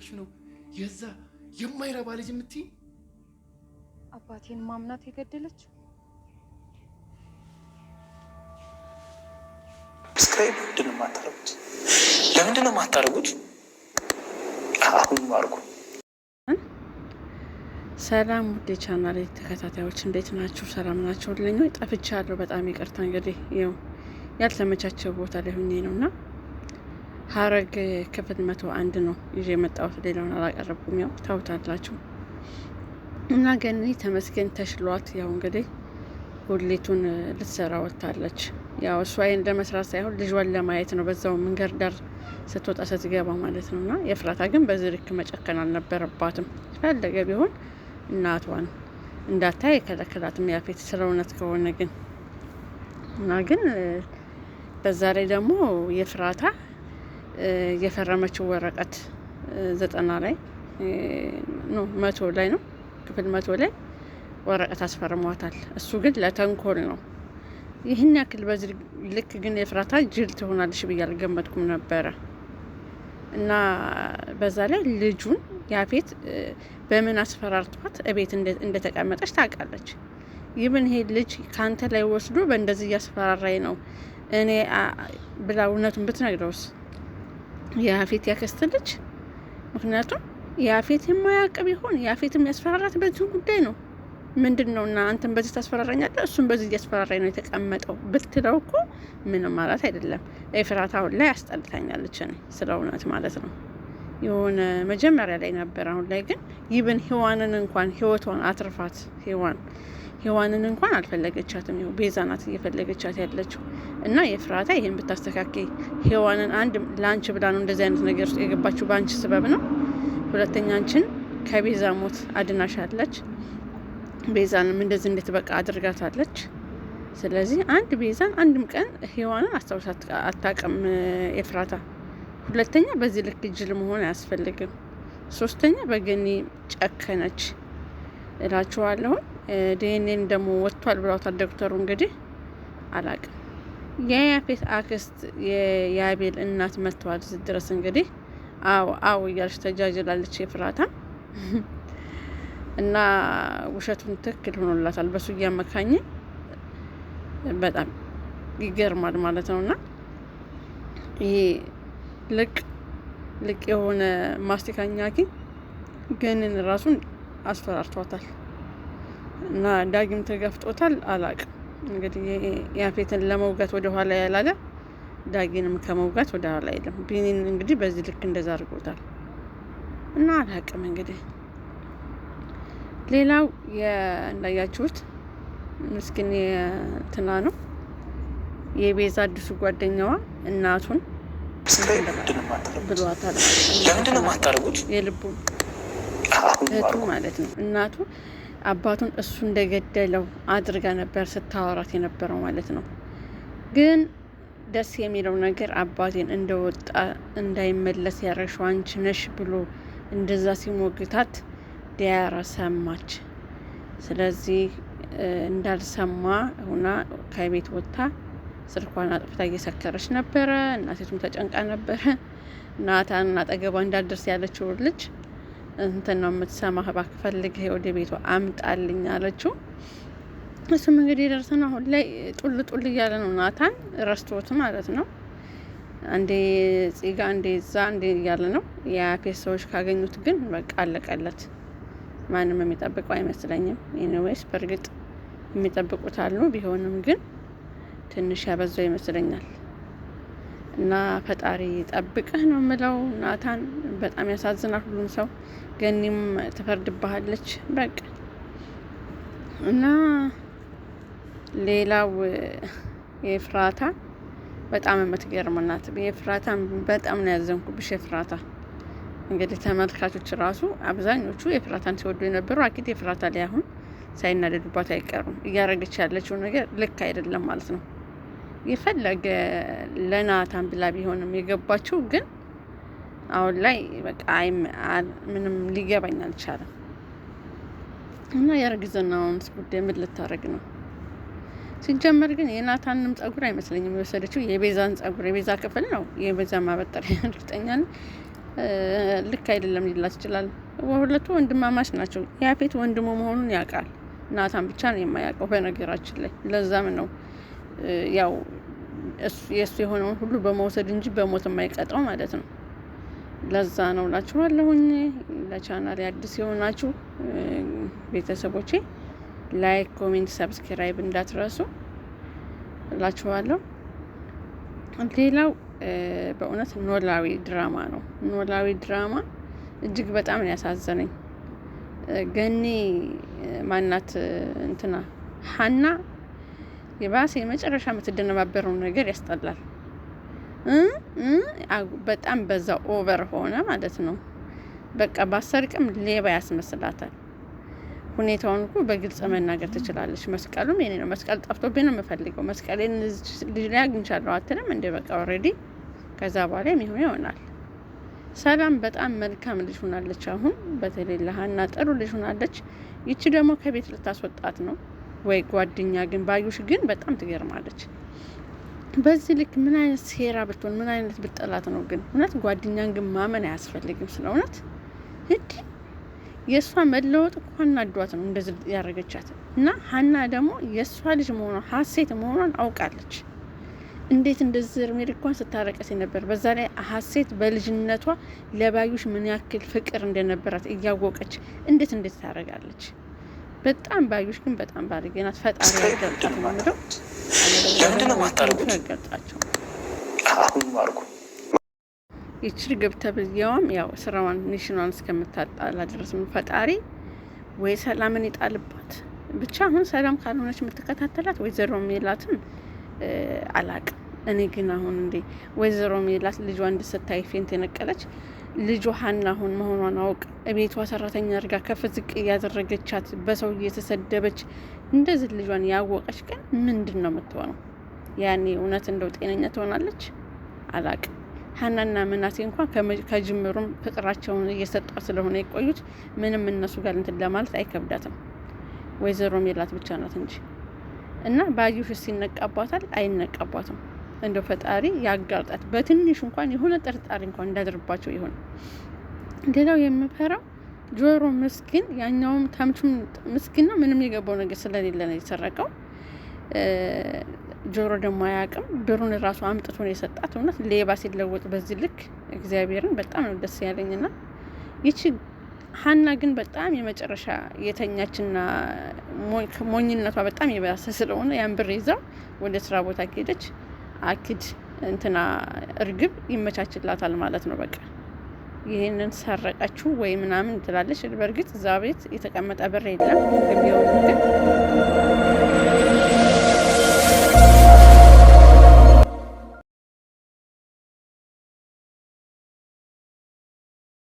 ብለሽ ነው የዛ የማይረባ ልጅ የምትይ? አባቴን ማምናት የገደለችው ሰብስክራይብ ለምንድን ነው የማታደርጉት? አሁን አድርጉ። ሰላም ውድ ቻናል ተከታታዮች እንዴት ናችሁ? ሰላም ናችሁ? ልኝ ጠፍቻለሁ። በጣም ይቅርታ። እንግዲህ ያው ያልተመቻቸው ቦታ ላይ ሆኜ ነውና ሐረግ ክፍል 101 ነው ይዤ የመጣሁት። ሌላውን አላቀረብኩም። ያው ታውታላችሁ። እና ገኒ ተመስገን ተሽሏት ያው እንግዲህ ጉሊቱን ልትሰራ ወጣለች። ያው እሷ እንደ መስራት ሳይሆን ልጇን ለማየት ነው። በዛው መንገድ ዳር ስትወጣ ስትገባ ማለት ነውና የፍራታ ግን በዚህ ልክ መጨከን አልነበረባትም። ፈለገ ቢሆን እናቷን እንዳታይ የከለከላትም ያፌት ስለ እውነት ከሆነ ግን እና ግን በዛ ላይ ደግሞ የፍራታ የፈረመችው ወረቀት 90 ላይ ነው 100 ላይ ነው ክፍል 100 ላይ ወረቀት አስፈርሟታል። እሱ ግን ለተንኮል ነው። ይህን ያክል በዚህ ልክ ግን የፍራታ ጅል ትሆናለች ብዬ አልገመትኩም ነበረ። እና በዛ ላይ ልጁን ያፌት በምን አስፈራርቷት እቤት እንደተቀመጠች ታውቃለች። ይብን ይሄ ልጅ ካንተ ላይ ወስዶ በእንደዚህ እያስፈራራኝ ነው እኔ ብላ እውነቱን ብትነግረውስ ያፌት ያከስት ልጅ? ምክንያቱም ያፌት የማያውቅ ቢሆን ያፌት የሚያስፈራራት በዚህ ጉዳይ ነው። ምንድን ነው እና አንተን በዚህ ታስፈራራኛለህ እሱም በዚህ እያስፈራራኝ ነው የተቀመጠው ብትለው እኮ ምንም ማለት አይደለም። ኤፍራታ አሁን ላይ አስጠልታኛለች እኔ ስለ እውነት ማለት ነው። የሆነ መጀመሪያ ላይ ነበር። አሁን ላይ ግን ይብን ሔዋንን እንኳን ህይወቷን አትርፋት ሔዋንን እንኳን አልፈለገቻትም። ይኸው ቤዛ ናት እየፈለገቻት ያለችው። እና የፍራታ ይሄን ብታስተካክል ሔዋንን አንድ ላንች ብላ ነው እንደዚህ አይነት ነገር ውስጥ የገባችው ባንቺ ስበብ ነው። ሁለተኛ አንቺን ከቤዛ ሞት አድናሻለች። ቤዛንም እንደዚህ እንዴት በቃ አድርጋታለች። ስለዚህ አንድ ቤዛን አንድም ቀን ሔዋንን አስታውሳት አታውቅም ኤፍራታ። ሁለተኛ በዚህ ልክ ጅል መሆን አያስፈልግም። ሶስተኛ በገኒ ጨከነች እላችኋለሁ። ዲኤንኤን ደግሞ ወጥቷል ብለውታል ዶክተሩ። እንግዲህ አላውቅም። የያፌት አክስት የያቤል እናት መጥተዋል እዚህ ድረስ እንግዲህ አዎ እያለች ተጃጅላለች ኤፍራታ። እና ውሸቱን ትክክል ሆኖላታል በሱ እያመካኝ በጣም ይገርማል ማለት ነውና ይሄ ልቅ የሆነ ማስቲካኛኪ ገንን ራሱን አስፈራርቷታል እና ዳግም ተገፍጦታል። አላቅም እንግዲህ ያፌትን ለመውጋት ወደ ኋላ ያላለ ዳጊንም ከመውጋት ወደ ኋላ አይልም። ቢኒን እንግዲህ በዚህ ልክ እንደዛ አድርጎታል እና አላቅም እንግዲህ ሌላው እንዳያችሁት ምስኪን እንትና ነው የቤዛ አዲሱ ጓደኛዋ እናቱን ብሏታል። ለምንድን ነው የማታደርጉት? የልቡን እህቱ ማለት ነው። እናቱ አባቱን እሱ እንደገደለው አድርጋ ነበር ስታወራት የነበረው ማለት ነው። ግን ደስ የሚለው ነገር አባቴን እንደወጣ እንዳይመለስ ያረሽው አንቺ ነሽ ብሎ እንደዛ ሲሞግታት ዲያራ ሰማች። ስለዚህ እንዳልሰማ ሆና ከቤት ወጥታ ስልኳን አጥፍታ እየሰከረች ነበረ። እናቴቱም ተጨንቃ ነበረ። ናታን አጠገቧ እንዳልደርስ ያለችው ልጅ እንትን ነው የምትሰማ እባክህ ፈልገህ ወደ ቤቷ አምጣልኝ አለችው። እሱም እንግዲህ ደርሰን አሁን ላይ ጡል እያለ ነው ናታን ረስቶት ማለት ነው። አንዴ ጺጋ አንዴ ዛ አንዴ እያለ ነው። የያፌት ሰዎች ካገኙት ግን በቃ አለቀለት። ማንም የሚጠብቀው አይመስለኝም። ኤኒዌይስ በእርግጥ የሚጠብቁት አሉ። ቢሆንም ግን ትንሽ ያበዛው ይመስለኛል። እና ፈጣሪ ጠብቀህ ነው የምለው። ናታን በጣም ያሳዝናል ሁሉም ሰው። ገኒም ትፈርድብሃለች በቃ። እና ሌላው የፍራታ በጣም የምትገርም ናት። የፍራታ በጣም ነው ያዘንኩብሽ ኤፍራታ። እንግዲህ ተመልካቾች ራሱ አብዛኞቹ የፍራታን ሲወዱ የነበሩ አኪድ የፍራታ ላይ አሁን ሳይናደዱባት አይቀሩም። እያረገች ያለችው ነገር ልክ አይደለም ማለት ነው። የፈለገ ለናታን ብላ ቢሆንም የገባችው ግን አሁን ላይ በቃ ምንም ሊገባኝ አልቻለም። እና የእርግዝናውን ጉዳይ ምን ልታረግ ነው? ሲጀመር ግን የናታንም ጸጉር አይመስለኝም የወሰደችው የቤዛን ጸጉር። የቤዛ ክፍል ነው የቤዛ ማበጠሪያ እርግጠኛ ነኝ። ልክ አይደለም ሊላት ይችላል። ሁለቱ ወንድማማች ናቸው። ያፌት ወንድሙ መሆኑን ያውቃል። ናታን ብቻ ነው የማያውቀው በነገራችን ላይ። ለዛም ነው ያው የእሱ የሆነውን ሁሉ በመውሰድ እንጂ በሞት የማይቀጣው ማለት ነው። ለዛ ነው እላችኋለሁኝ። ለቻናል አዲስ የሆናችሁ ቤተሰቦቼ ላይክ፣ ኮሜንት፣ ሰብስክራይብ እንዳትረሱ እላችኋለሁ። ሌላው በእውነት ኖላዊ ድራማ ነው። ኖላዊ ድራማ እጅግ በጣም ነው ያሳዘነኝ። ገኒ ማናት እንትና ሀና የባሰ የመጨረሻ የምትደነባበረው ነገር ያስጠላል። በጣም በዛ ኦቨር ሆነ ማለት ነው። በቃ ባሰርቅም ሌባ ያስመስላታል። ሁኔታውን እኮ በግልጽ መናገር ትችላለች። መስቀሉም የኔ ነው፣ መስቀል ጠፍቶብኝ ነው የምፈልገው፣ መስቀሌን ልጅ ላይ አግኝቻለሁ አትልም እንደ በቃ ኦልሬዲ። ከዛ በኋላ የሚሆን ይሆናል። ሰላም በጣም መልካም ልጅ ሆናለች። አሁን በተለይ ለሀና ጥሩ ልጅ ሆናለች። ይቺ ደግሞ ከቤት ልታስወጣት ነው ወይ ጓደኛ። ግን ባዩሽ ግን በጣም ትገርማለች። በዚህ ልክ ምን አይነት ሴራ ብትሆን ምን አይነት ብጠላት ነው ግን? እውነት ጓደኛን ግን ማመን አያስፈልግም። ስለ እውነት ህድ የእሷ መለወጥ እኮ አናዷት ነው እንደዚህ ያደረገቻት። እና ሀና ደግሞ የእሷ ልጅ መሆኗን ሀሴት መሆኗን አውቃለች። እንዴት እንደዚህ እርሜ ልኳን ስታረቀስ ነበር። በዛ ላይ ሀሴት በልጅነቷ ለባዩሽ ምን ያክል ፍቅር እንደነበራት እያወቀች እንዴት ታረጋለች? በጣም ባዩሽ ግን በጣም ባለጌ ናት። ፈጣሪ ያገልጣት ነው የምለው። ለምንድን ነው የማታደርጉት? ያገልጣቸው አሁን ማርኩ ይችል ገብተ ብያውም ያው ስራዋን ኒሽኗን እስከምታጣላ ድረስ ነው ፈጣሪ ወይ ሰላምን ይጣልባት። ብቻ አሁን ሰላም ካልሆነች የምትከታተላት ወይዘሮ ሜላትን አላቅም። እኔ ግን አሁን እንዴ ወይዘሮ ሜላት ልጇ እንድስታይ ፌንት የነቀለች ልጇ ሀና አሁን መሆኗን አውቅ ቤቷ ሰራተኛ አድርጋ ከፍ ዝቅ እያደረገቻት በሰው እየተሰደበች እንደዚህ ልጇን ያወቀች ግን ምንድን ነው የምትሆነው? ያኔ እውነት እንደው ጤነኛ ትሆናለች? አላቅም። ሀናና ምናሴ እንኳን ከጅምሩም ፍቅራቸውን እየሰጧት ስለሆነ የቆዩት ምንም እነሱ ጋር እንትን ለማለት አይከብዳትም። ወይዘሮ ሜላት ብቻ ናት እንጂ እና ባዩሽ ሲነቃባታል አይነቃባትም። እንደው ፈጣሪ ያጋልጣት። በትንሽ እንኳን የሆነ ጥርጣሬ እንኳን እንዳደርባቸው ይሆን። ሌላው የምፈራው ጆሮ ምስኪን፣ ያኛውም ታምቹም ምስኪን ነው። ምንም የገባው ነገር ስለሌለ ነው የተሰረቀው። ጆሮ ደግሞ አያውቅም። ብሩን ራሱ አምጥቶ ነው የሰጣት። እውነት ሌባ ሲለወጥ በዚህ ልክ እግዚአብሔርን በጣም ነው ደስ ያለኝና ይቺ ሀና ግን በጣም የመጨረሻ የተኛችና ሞኝነቷ በጣም የባሰ ስለሆነ ያን ብር ይዛው ወደ ስራ ቦታ ከሄደች አኪድ እንትና እርግብ ይመቻችላታል ማለት ነው። በቃ ይህንን ሰረቀችው ወይ ምናምን ትላለች። በእርግጥ እዛ ቤት የተቀመጠ ብር የለም ግን